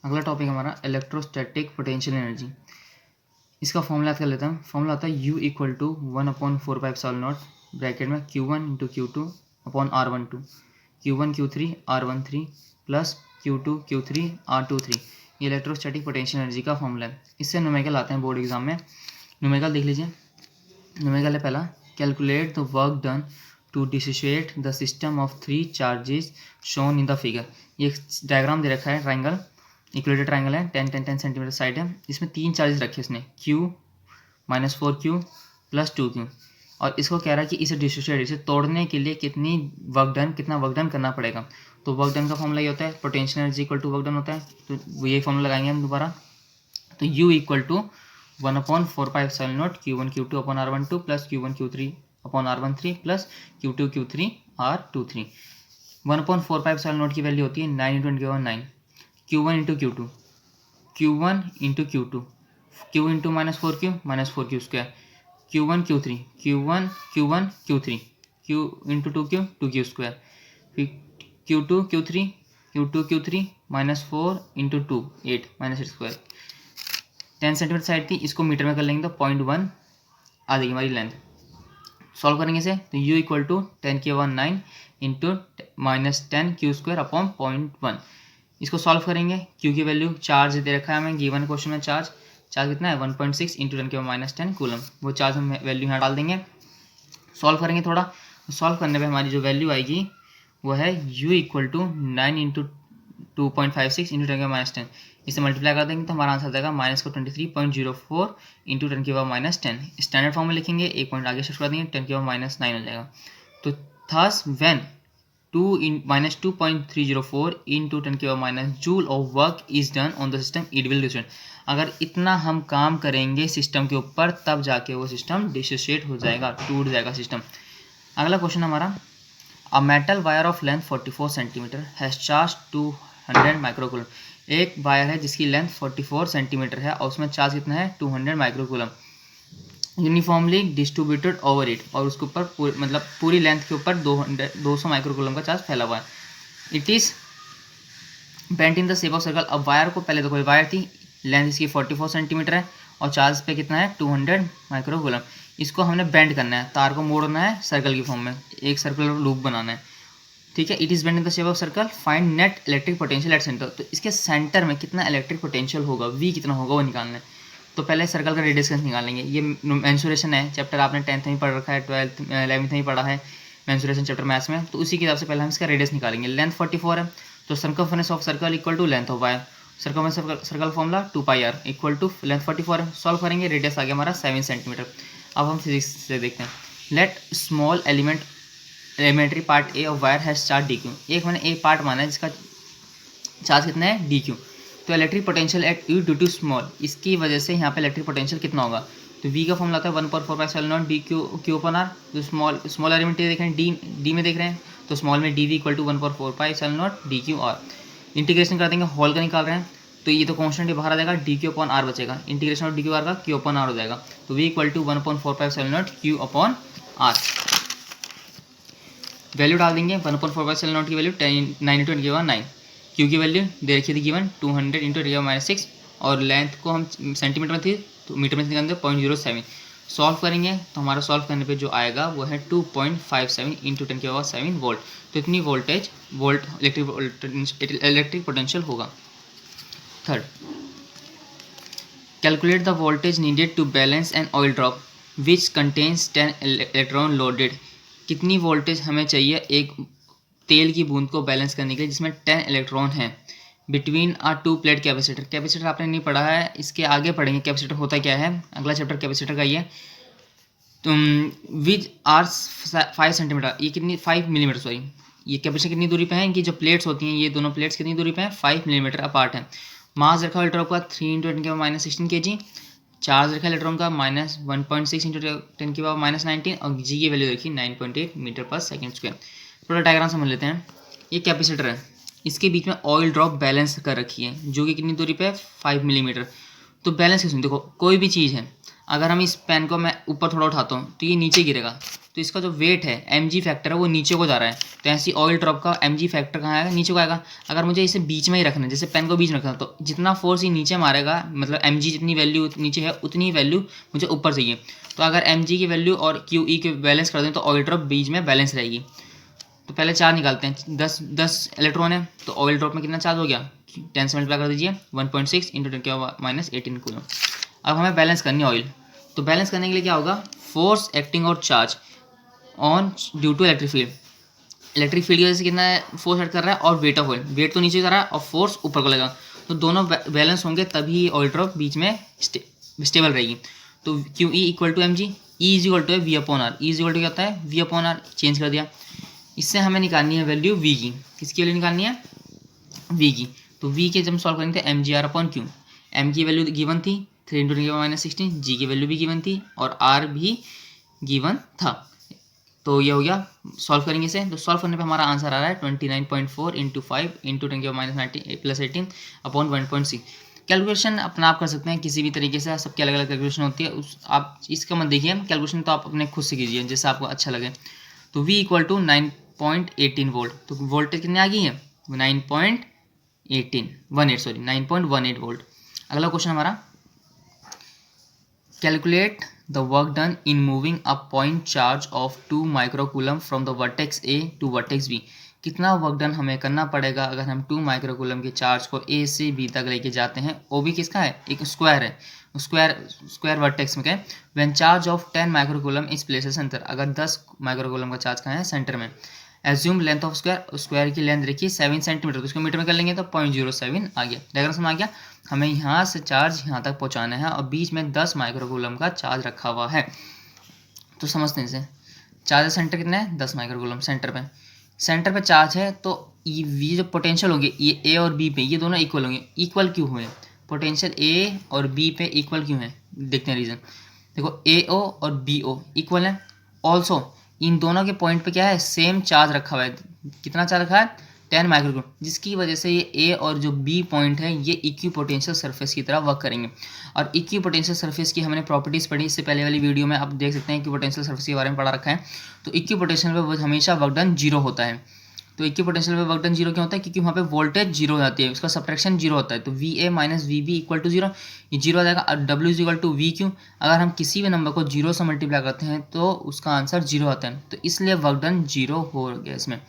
अगला टॉपिक हमारा electrostatic potential energy. इसका फॉर्मूला याद कर लेते हैं। फॉर्मूला आता है U इक्वल टू 1/4πε0 ब्रैकेट में Q1 into Q2 upon R12 Q1 Q3 R13 plus Q2 Q3 R23। ये इलेक्ट्रोस्टैटिक पोटेंशियल एनर्जी का फॉर्मूला है। इससे न्यूमेरिकल आते हैं बोर्ड एग्जाम में। न्यूमेरिकल देख लीजिए। न्यूमेरिकल है पहला, calculate the work done to dissociate the system of 3 charges shown in the figure. ये एक डायग्राम दे रखा है, ट्राइंगल, इक्वेटेड ट्राइंगल है, 10 सेंटीमीटर साइड है। इसमें 3 चार्जेस रखे इसने, Q -4Q प्लस 2Q, और इसको कह रहा है कि इसे डिसोशिएट, इसे तोड़ने के लिए कितना वर्क डन करना पड़ेगा। तो वर्क डन का फॉर्मूला ये होता है, potential energy equal to work done होता है। तो ये फॉर्मूला लगाएंगे हम दोबारा। तो U equal to 1/4πε0 Q1 Q2 upon R12 plus Q1 Q3 upon R13 plus Q2 Q3 R23। 1/4πε0 की वैल्यू होती है 9 × 10⁹ Q1 into Q2, Q1 into Q2, Q into -4Q -4Q square, Q1 Q3 Q1 Q3, Q into 2Q 2Q square, फिर Q2 Q3 Q2 Q3 -4 into 2 8 -8 square. 10 centimetre side थी, इसको metre में कर लेंगे तो 0.1 आ जाएगी हमारी लेंथ। सॉल्व करेंगे इसे तो U equal to 10⁹ into -10Q² upon 0.1। इसको सॉल्व करेंगे। Q की वैल्यू चार्ज दे रखा है हमें गिवन क्वेश्चन में। चार्ज कितना है 1.6 इंटू 10⁻10 कूलम। वो चार्ज हम वैल्यू यहाँ डाल देंगे। सॉल्व करेंगे थोड़ा, सॉल्व करने पे हमारी जो वैल्यू आएगी वो है U equal to 9 into 2.56 into 10⁻10। इसे मल्टीप्लाई कर देंगे तो हमारा आंसर आ जाएगा -23.04 इंटू 10⁻10। स्टैंडर्ड फॉर्म में लिखेंगे, एक पॉइंट आगे शिफ्ट कर देंगे, 10⁻9 हो जाएगा। तो thus when 2.304 into 10⁻- joule of work is done on the system, it will dissociate. अगर इतना हम काम करेंगे सिस्टम के ऊपर तब जाके वो सिस्टम डिसोशिएट हो जाएगा, टूट जाएगा सिस्टम। अगला क्वेश्चन हमारा, a metal wire of length 44 centimetre has charge 200 microcoulomb. एक वायर है जिसकी लेंथ 44 सेंटीमीटर है और उसमें चार्ज कितना है 200 microcoulomb, uniformly distributed over it, और उसके ऊपर मतलब पूरी लेंथ के ऊपर 200 माइक्रोकूलम का चार्ज फैला हुआ है। It is bent in the shape of circle. अब वायर को, पहले तो कोई वायर थी, लेंथ इसकी 44 सेंटीमीटर है और चार्ज पे कितना है 200 माइक्रोकूलम। इसको हमने बेंड करना है, तार को मोड़ना है सर्कल की फॉर्म में, एक सर्कुलर लूप बनाना है, ठीक है। It is bend in the shape of circle, find net electric potential at centre. तो इसके सेंटर में कितना इलेक्ट्रिक पोटेंशियल होगा, V कितना होगा वो निकालना है। तो पहले सर्कल का रेडियस निकालेंगे। ये मेंसुरेशन है, चैप्टर आपने 10th में पढ़ रखा है, 12th 11th में पढ़ा है मेंसुरेशन चैप्टर मैथ्स में। तो उसी के हिसाब से पहले हम इसका रेडियस निकालेंगे। लेंथ 44 है तो circumference of circle equal to length of wire. Circle formula 2πr equal to length 44 है। सॉल्व करेंगे, रेडियस आ गया हमारा 7 सेंटीमीटर। अब हम फिजिक्स से देखते हैं। Let small elementary part a of wire has charge dq। एक मैंने ए पार्ट माना है जिसका चार्ज कितना है dq। तो electric potential at U due to small, इसकी वजह से यहाँ पे इलेक्ट्रिक पोटेंशियल कितना होगा। तो V का फॉर्मूला आता है 1/4πε0 dq/r। जो स्मॉल एलिमेंट देख रहे हैं डी में देख रहे हैं, तो स्मॉल में dV equal to 1/4πε0 dq/r। Integration कर देंगे, होल का निकाल रहे हैं तो ये तो कॉन्स्टेंट बाहर आ जाएगा, dq/r बचेगा। इंटीग्रेशन ऑफ dq/r का q/r हो जाएगा। तो V equal to 1/4πε0 q/r। Value डाल देंगे, 1/4πε0 की वैल्यू 9 × 10⁻9, Q की वैल्यू दे रखी थी गिवन 200 इंटू 10⁻6, और लेंथ को हम सेंटीमीटर में थी तो मीटर में निकाल देंगे 0.07। सॉल्व करेंगे तो हमारा सॉल्व करने पे जो आएगा वो है 2.57 इंटू 10⁻7 वोल्ट। तो इतनी इलेक्ट्रिक पोटेंशियल होगा। Third, calculate the voltage needed to balance an oil drop which contains 10 electron loaded. कितनी वोल्टेज हमें चाहिए एक तेल की बूंद को बैलेंस करने के लिए जिसमें 10 इलेक्ट्रॉन हैं, बिटवीन आ 2 प्लेट कैपेसिटर। कैपेसिटर आपने नहीं पढ़ा है, इसके आगे पढ़ेंगे कैपेसिटर होता क्या है, अगला चैप्टर कैपेसिटर का ही है। तो विच आर 5 सेंटीमीटर, ये कितनी 5 मिलीमीटर सॉरी, ये कैपेसिटर कितनी दूरी पे है, इनकी जो प्लेट्स होती हैं ये दोनों प्लेट्स कितनी दूरी पे हैं 5 मिलीमीटर अपार्ट है। मास रखा इलेक्ट्रॉन का 3 × 10⁻16 kg। चार्ज रखा इलेक्ट्रॉन का -1.6 इंटू 10⁻19, और जी की वैल्यू देखिए 9.8 मीटर पर सेकेंड स्क्वायर। थोड़ा डायग्राम समझ लेते हैं। ये कैपेसिटर है, इसके बीच में ऑयल ड्रॉप बैलेंस कर रखी है जो कि कितनी दूरी पे है 5 मिलीमीटर। तो बैलेंस किस, देखो कोई भी चीज़ है अगर हम इस पेन को मैं ऊपर थोड़ा उठाता हूँ तो ये नीचे गिरेगा, तो इसका जो वेट है mg फैक्टर है वो नीचे को जा रहा है। तो ऐसी ऑयल ड्रॉप का mg फैक्टर कहाँ आएगा, नीचे को आएगा। अगर मुझे इसे बीच में ही रखना है, जैसे पेन को बीच में रखना है, तो जितना फोर्स ये नीचे मारेगा, मतलब mg जितनी वैल्यू नीचे है उतनी ही वैल्यू मुझे ऊपर चाहिए। तो अगर mg की वैल्यू और QE के बैलेंस कर दें तो ऑयल ड्रॉप बीच में बैलेंस रहेगी। तो पहले चार्ज निकालते हैं। 10 इलेक्ट्रॉन है, तो ऑयल ड्रॉप में कितना चार्ज हो गया, 10 से मल्टीप्लाई कर दीजिए, 1.6 इंटू 10⁻18 कूलम। अब हमें बैलेंस करनी है ऑयल, तो बैलेंस करने के लिए क्या होगा, फोर्स एक्टिंग और charge on due to electric field. Electric field की वजह से कितना फोर्स एक्ट कर रहा है, और वेट ऑफ ऑयल, वेट तो नीचे जा रहा है और फोर्स ऊपर को लगा, तो दोनों बैलेंस होंगे तभी ऑयल ड्रॉप बीच में स्टेबल रहेगी। तो QE equal to mg, E is equal to V upon R. E is equal to क्या होता है, V अपॉन आर, चेंज कर दिया। इससे हमें निकालनी है वैल्यू V की, किसकी वैल्यू निकालनी है, V की। तो V के जब सॉल्व करेंगे तो mgr अपॉन क्यू, m की वैल्यू गिवन थी 3 इंटू 10⁻16, G की वैल्यू भी गिवन थी और R भी गिवन था। तो ये हो गया, सॉल्व करेंगे इसे, तो सॉल्व करने पे हमारा आंसर आ रहा है 29.4 इंटू 5 इंटू 10⁻18 अपॉन 1.6। कैलकुलेशन अपना आप कर सकते हैं किसी भी तरीके से, सबकी अलग अलग कैलकुलेशन होती है, उस आप इसका मत देखिए, कैलकुलेशन तो आप अपने खुद से कीजिए जैसे आपको अच्छा लगे। तो V इक्वल टू 9.18 वोल्ट, तो वोल्टेज कितने आ गई है, 9.18 वोल्ट। अगला क्वेश्चन हमारा, calculate the work done in moving a point charge of 2 microcoulomb from the vertex A to vertex B। कितना वर्क डन हमें करना पड़ेगा अगर हम 2 माइक्रोकूलम के चार्ज को A से B तक लेके जाते हैं। OB किसका है, एक स्क्वायर है, स्क्वायर वर्टेक्स में क्या है, when charge of 10 microcoulomb is placid centre, अगर 10 माइक्रोकूलम का चार्ज कहाँ है, सेंटर में। एज्यूम लेंथ ऑफ स्क्वायर की लेंथ देखिए 7 सेंटीमीटर, तो इसको मीटर में कर लेंगे तो 0.07 आ गया। डायग्राम समझ आ गया। हमें यहाँ से चार्ज यहाँ तक पहुँचाना है और बीच में 10 माइक्रोकूलम का चार्ज रखा हुआ है। तो समझते हैं इसे, चार्ज सेंटर कितना है, 10 माइक्रोकूलम सेंटर पे चार्ज है, तो ये जो पोटेंशियल होंगे ये A और B पे, ये दोनों इक्वल होंगे। इक्वल क्यों हुए, पोटेंशियल A और B पे इक्वल क्यों है, देखते हैं रीज़न। देखो AO और BO इक्वल है, ऑल्सो इन दोनों के पॉइंट पे क्या है, सेम चार्ज रखा हुआ है। कितना चार्ज रखा है, 10 माइक्रोकूलम, जिसकी वजह से ये A और जो B पॉइंट है ये इक्विपोटेंशियल सरफेस की तरह वर्क करेंगे। और इक्विपोटेंशियल सरफेस की हमने प्रॉपर्टीज़ पढ़ी, इससे पहले वाली वीडियो में आप देख सकते हैं इक्विपोटेंशियल सरफेस के बारे में पढ़ा रखा है। तो इक्विपोटेंशियल पे हमेशा वर्क डन जीरो होता है। तो इक्विपोटेंशियल पे वर्क डन जीरो क्यों होता है, क्योंकि वहाँ पे वोल्टेज जीरो हो जाती है, उसका सब्ट्रैक्शन जीरो होता है। तो VA minus VB equal to zero, ये जीरो आ जाएगा। और W is equal to V Q, अगर हम किसी भी नंबर को जीरो से मल्टीप्लाई करते हैं तो उसका आंसर जीरो आता है, तो इसलिए वर्क डन जीरो हो गया इसमें।